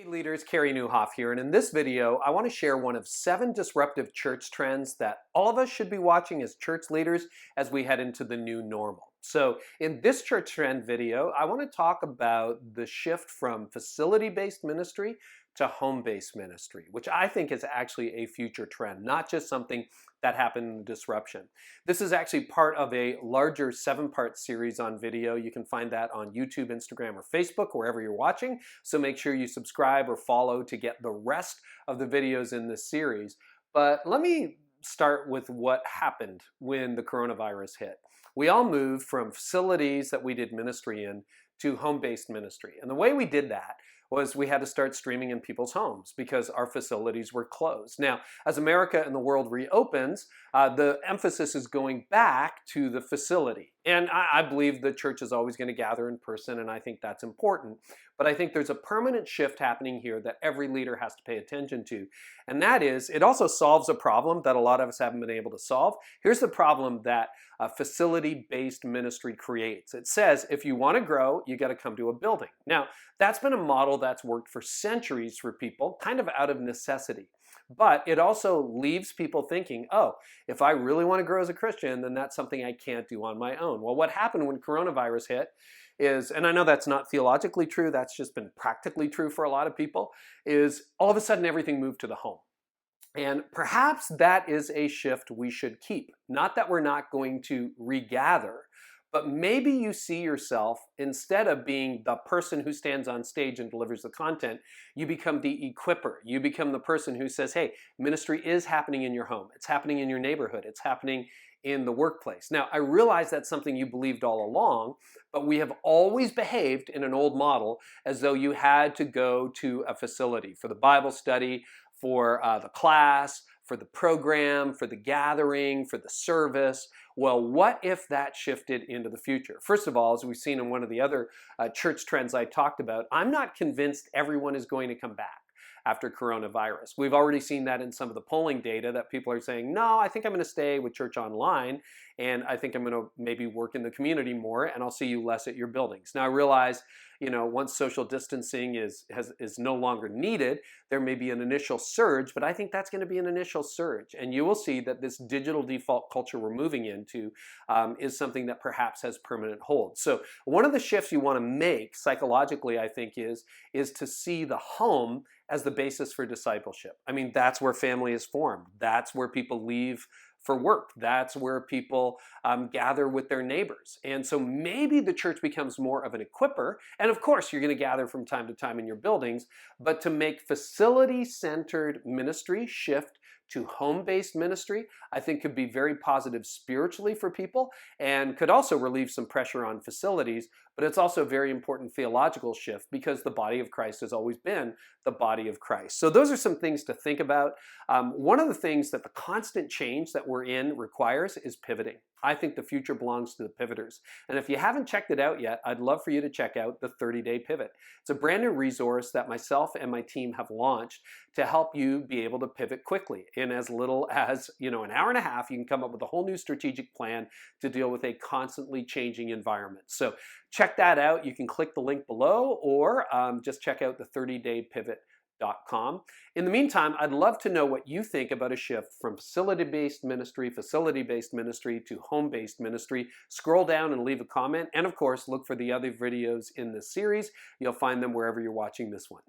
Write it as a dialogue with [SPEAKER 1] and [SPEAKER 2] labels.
[SPEAKER 1] Hey leaders, Carey Nieuwhof here, and in this video I want to share one of 7 disruptive church trends that all of us should be watching as church leaders as we head into the new normal. So in this church trend video, I want to talk about the shift from facility-based ministry to home-based ministry, which I think is actually a future trend, not just something that happened in the disruption. This is actually part of a larger 7-part series on video. You can find that on YouTube, Instagram, or Facebook, wherever you're watching. So make sure you subscribe or follow to get the rest of the videos in this series. But let me start with what happened when the coronavirus hit. We all moved from facilities that we did ministry in to home-based ministry. And the way we did that was we had to start streaming in people's homes because our facilities were closed. Now, as America and the world reopens, the emphasis is going back to the facility. And I believe the church is always going to gather in person, and I think that's important. But I think there's a permanent shift happening here that every leader has to pay attention to. And that is, it also solves a problem that a lot of us haven't been able to solve. Here's the problem that facility-based ministry creates. It says, if you want to grow, you got to come to a building. Now, that's been a model that's worked for centuries for people, kind of out of necessity. But it also leaves people thinking, oh, if I really want to grow as a Christian, then that's something I can't do on my own. Well, what happened when coronavirus hit is, and I know that's not theologically true, that's just been practically true for a lot of people, is all of a sudden everything moved to the home. And perhaps that is a shift we should keep. Not that we're not going to regather, but maybe you see yourself, instead of being the person who stands on stage and delivers the content, you become the equipper. You become the person who says, hey, ministry is happening in your home. It's happening in your neighborhood. It's happening in the workplace. Now, I realize that's something you believed all along, but we have always behaved in an old model as though you had to go to a facility for the Bible study, for the class, for the program, for the gathering, for the service. Well, what if that shifted into the future? First of all, as we've seen in one of the other church trends I talked about, I'm not convinced everyone is going to come back after coronavirus. We've already seen that in some of the polling data that people are saying, no, I think I'm going to stay with church online, and I think I'm going to maybe work in the community more, and I'll see you less at your buildings. Now I realize, once social distancing is no longer needed, there may be an initial surge, but I think that's going to be an initial surge. And you will see that this digital default culture we're moving into is something that perhaps has permanent hold. So one of the shifts you want to make psychologically, I think, is to see the home as the basis for discipleship. I mean, that's where family is formed. That's where people leave for work. That's where people gather with their neighbors. And so maybe the church becomes more of an equipper. And of course, you're going to gather from time to time in your buildings, but to make facility-centered ministry shift to home-based ministry, I think could be very positive spiritually for people and could also relieve some pressure on facilities, but it's also a very important theological shift because the body of Christ has always been the body of Christ. So those are some things to think about. One of the things that the constant change that we're in requires is pivoting. I think the future belongs to the pivoters. And if you haven't checked it out yet, I'd love for you to check out the 30-Day Pivot. It's a brand new resource that myself and my team have launched to help you be able to pivot quickly. In as little as an hour and a half, you can come up with a whole new strategic plan to deal with a constantly changing environment. So check that out. You can click the link below or just check out the 30-Day Pivot. In the meantime, I'd love to know what you think about a shift from facility-based ministry to home-based ministry. Scroll down and leave a comment. And of course, look for the other videos in this series. You'll find them wherever you're watching this one.